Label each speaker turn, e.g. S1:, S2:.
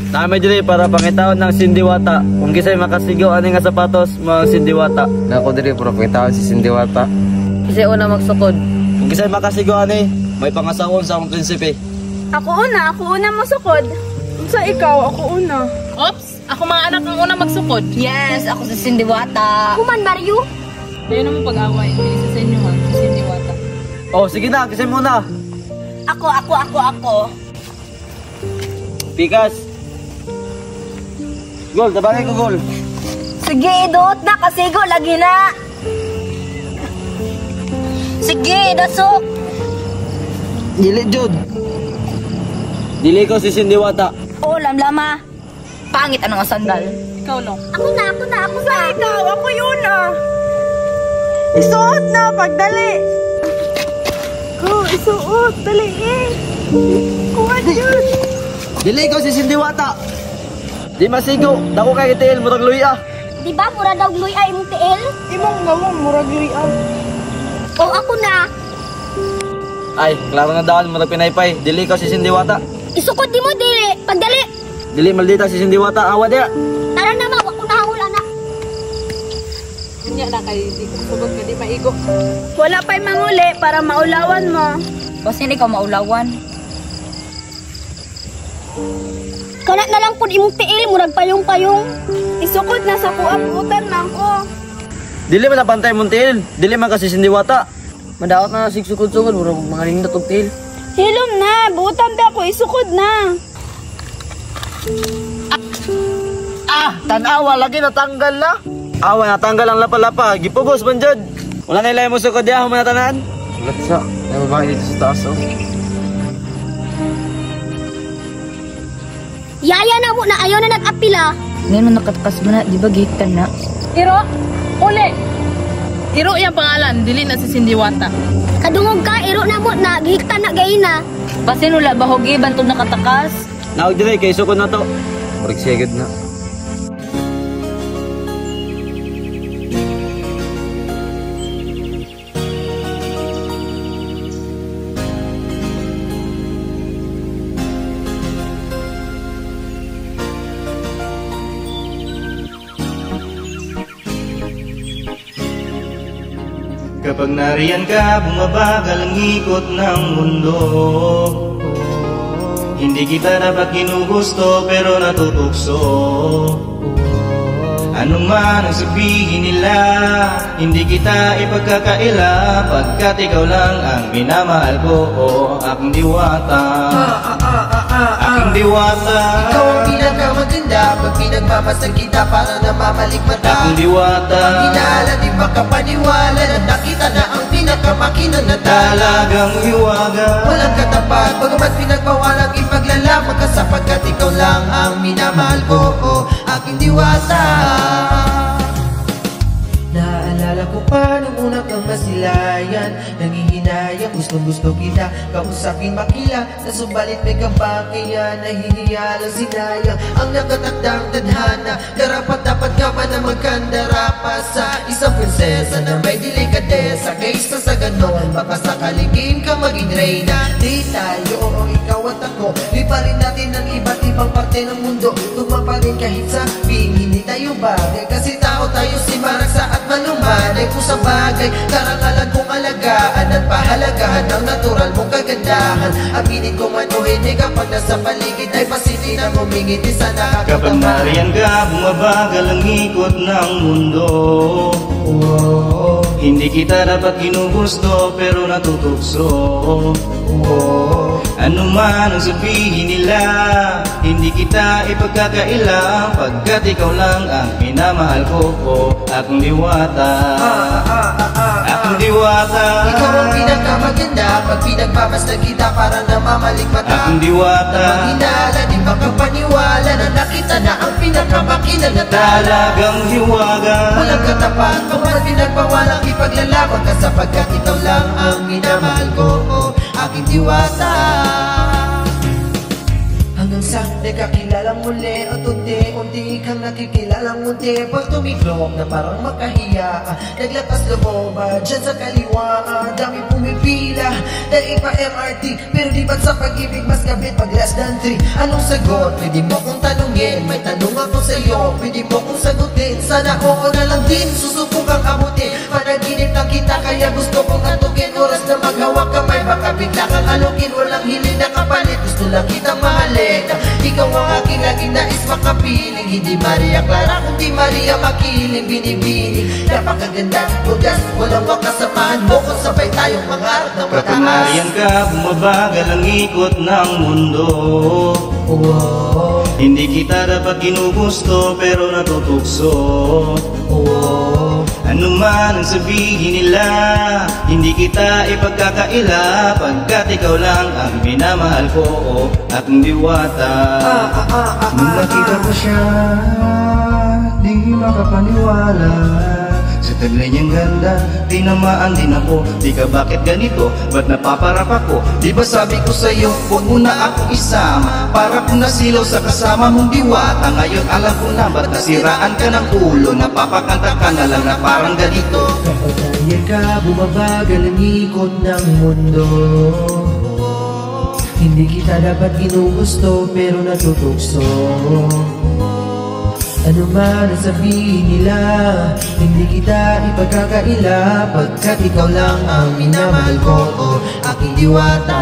S1: Namay diri para pangitaon ng sindiwata. Kung kisay makasigaw ani nga sapatos, mga sindiwata.
S2: Nako diri para pangitaon si sindiwata.
S3: Kisay una magsukod.
S1: Kung kisay makasigaw ani, may pangasawon sa akong prinsipe.
S4: Ako una masukod. Sa ikaw, ako una.
S5: Oops! Ako mga anak ang una magsukod.
S3: Yes, ako si Sindiwata.
S4: Kuman, Mario?
S5: Dahil naman pag-away. Hindi sa inyo ha, si Sindiwata.
S1: Oh, sige na, kisay muna.
S3: Ako.
S1: Pikas. Gol, tabangay ko gol.
S4: Sige, idot na, kasigo, lagi na.
S3: Sige, dasok.
S1: Dili, Jud. Dili ko si sindiwata.
S3: Oh, lamlama. Pangit ano nga sandal.
S5: Ikaw lang.
S4: Ako na. Sa ikaw, ako yun ah. Isuot na, pagdali. Go, isuot, dali eh. Kuha yun.
S1: Dili ko si sindiwata. Di masigo, dako kay itil, murag luya.
S4: Di ba, mura daw gluy ay mong tiil?
S5: Imong gawang murag yuyan.
S4: O, ako na.
S1: Ay, klaro na daan, murag pinaypay. Dili ko si sindiwata.
S4: Isukod di mo, dili. Pagdali.
S1: Dili maldita si sindiwata, awa dia.
S4: Tara na, wag ko nahawala na.
S5: Kanya na kayo, di ko subot ka, di maigo.
S4: Wala pa'y manguli para maulawan mo.
S3: Basta hindi ka maulawan.
S4: Kanat na lang po imong tiil, murag payong-payong. Isukod na sa kuap-utan lang ko.
S1: Dili man napantay mong til. Dili man kasi sindiwata. Madaot na sigsukod-sukod, murag mga nindot og til.
S4: Hilom na, butan ba ako, isukod na.
S1: Tanawa, lagi natanggal na. Awa, natanggal ang lapa-lapa. Gipugos man jud. Wala nila mo sukod diha, humanatanan.
S2: Latsa, may babae dito sa taas oh.
S4: Yaya na mo na ayaw na nag-apila.
S3: Ngayon mo nakatakas mo na, di ba gate ka na?
S5: Iro, uli. Iro yung pangalan, dili na si Sindiwata.
S4: Kadungog ka, iro na mo na, gihikta na gay na.
S3: Basta nula bahogi, bantog nakatakas.
S1: Naog dire kay sukod na to.
S2: Murag siya gud na.
S6: Kapag nariyan ka, bumabagal ang ikot ng mundo. Hindi kita dapat ginugusto pero natutukso. Anong man ang sabihin nila, hindi kita ipagkakaila, pagkat ikaw lang ang minamahal ko, aking diwata. Aking diwata.
S7: Ikaw ang pinakamaganda, pag pinagmamasan kita para namamalik mata.
S6: Aking diwata.
S7: Pag hinala, di makapaniwala na nakita na ang pinakamakina na
S6: Talagang hiwaga.
S7: Walang katapat, bagamat pinagbawalang ipaglalaban ka, sapagkat ikaw lang ang minamahal ko, aking diwata. Naalala ko pa nung una kang masilayan, nangihinayang gustong-gusto kita kausapin makila, na subalit may kambang kaya nahihiya lang sinayang ang nakatakdang tadhana. Karapat dapat ka pa na magkandara pa sa isang prinsesa na may delikadesa. Kaysa sa ganon, baka sakaligin ka maging reyna. Di tayo o ikaw at ako, liparin natin ang iba't ibang parte ng mundo. Tumaparin kahit sabihin hindi tayo bagay, kasi tao tayo si Maragsa at malumanay kung sa bagay. Karangalan kong alagaan at pahalagahan ng natural mong kagandahan. Aminin ko man o hindi, kapag nasa paligid ay pasiti na humingiti sa nakakatamaan.
S6: Kapag nariyan ka, bumabagal ang ikot ng mundo. Hindi kita dapat ginugusto pero natutukso. Ano man ang sabihin nila, hindi kita ipagkakaila, pagkat ikaw lang ang minamahal ko, aking diwata. Aking diwata.
S7: Ikaw ang pinakamaganda, pag pinagmamastag kita para namamalik mata.
S6: Aking diwata.
S7: Pag hinala, di makapaniwala na nakita na ang pinakamakina na
S6: Talagang hiwaga.
S7: Walang katapat, bagamat pinagbawalang ipaglalaban ka, sapagkat ikaw lang ang minamahal ko, aking diwata. Hanggang sa nagkakilalang muli, at unti-unti kang nakikilalang munti. Pag tumiklop na parang makahiya, naglatas loob dyan sa kaliwa, dami pumipila, dahil pa MRT. Pero di ba't sa pag-ibig mas kabit pag less than 3? Anong sagot? Pwede mo kong tanong akin. May tanong ako sa'yo, pwede mo kong sagutin. Sana oo na lang din, susubukang abutin. Panaginip na kita, kaya gusto kong antukin. Oras na maghawak kamay, baka bigla kang alukin. Walang hiling na kapalit, gusto lang kitang mahalin. Ikaw ang aking laging nais makapiling. Hindi Maria Clara, kundi Maria Makiling. Binibining, napakaganda, bugas, walang wakas. Samahan mo kung sabay tayong mangarap ng mataas.
S6: Kapag nariyan ka, bumabagal ang ikot ng mundo.
S7: Oh,
S6: Hindi kita dapat ginugusto pero natutukso.
S7: oh,
S6: Ano man ang sabihin nila, hindi kita ipagkakaila. Pagkat ikaw lang ang minamahal ko, aking diwata. Nung nakita ko siya, di makapaniwala. Sa taglay niyang ganda, tinamaan din ako. Di ka bakit ganito, ba't napaparap ako? Di ba sabi ko sa'yo, huwag mo na akong isama. Para kung nasilaw sa kasama mong diwata. Ngayon alam ko na, ba't nasiraan ka ng ulo? Napapakanta ka na lang na parang ganito.
S7: kapag nariyan ka, bumabagal ang ikot ng mundo. Hindi kita dapat ginugusto pero natutukso. Ano man ang sabihin nila, hindi kita ipagkakaila. Pagkat ikaw lang ang minamahal ko, aking diwata.